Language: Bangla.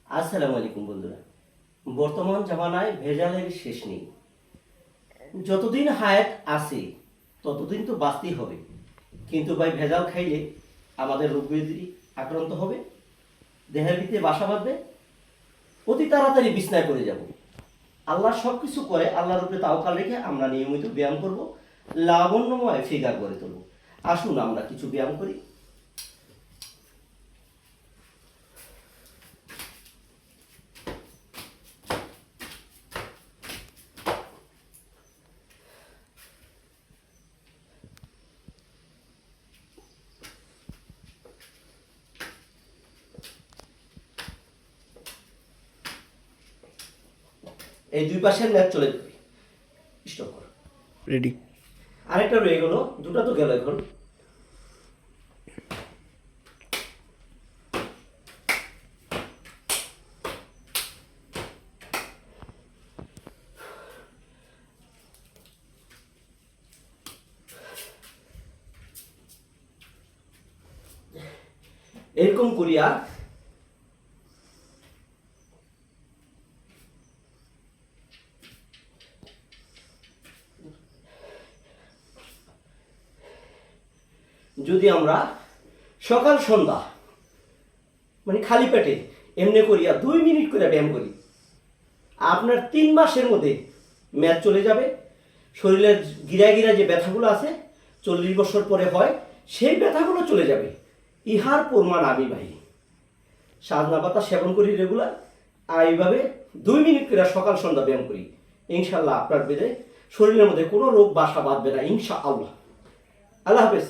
আসসালামু আলাইকুম বন্ধুরা। বর্তমান জামানায় ভেজালের শেষ নেই। যতদিন হায়াত আছে ততদিন তো বাঁচতেই হবে, কিন্তু ভাই ভেজাল খাইলে আমাদের রোগ ব্যাধি আক্রান্ত হবে, দেহের ভিতরে বাসা বাঁধবে, অতি তাড়াতাড়ি বিছনায় পড়ে যাব। আল্লাহ সব কিছু করে, আল্লাহর উপরে তাওয়াক্কাল রেখে আমরা নিয়মিত ব্যায়াম করব, লাবণ্যময় ফিগার গড়ে তুলব। আসুন আমরা কিছু ব্যায়াম করি। এই দুই পাশের ম্যাচ চলে যাবে। স্টপ করো। রেডি। আরেকটা রয়ে গেল, দুটো তো গেল এখন। এরকম করিয়া যদি আমরা সকাল সন্ধ্যা মানে খালি পেটে এমনি করিয়া 2 মিনিট করে ব্যায়াম করি, আপনার 3 মাসের মধ্যে ম্যাচ চলে যাবে। শরীরের গিরা গিরা যে ব্যথাগুলো আছে 40 বছর পরে হয়, সেই ব্যথাগুলো চলে যাবে। ইহার প্রমাণ আমি ভাই সাজনা পাতা সেবন করি রেগুলার, আর এইভাবে 2 মিনিট করে সকাল সন্ধ্যা ব্যায়াম করি। ইনশাল্লাহ আপনার বেদে শরীরের মধ্যে কোনো রোগ বাসা বাঁধবে না, ইনশাআল্লাহ। আল্লাহ হাফেজ।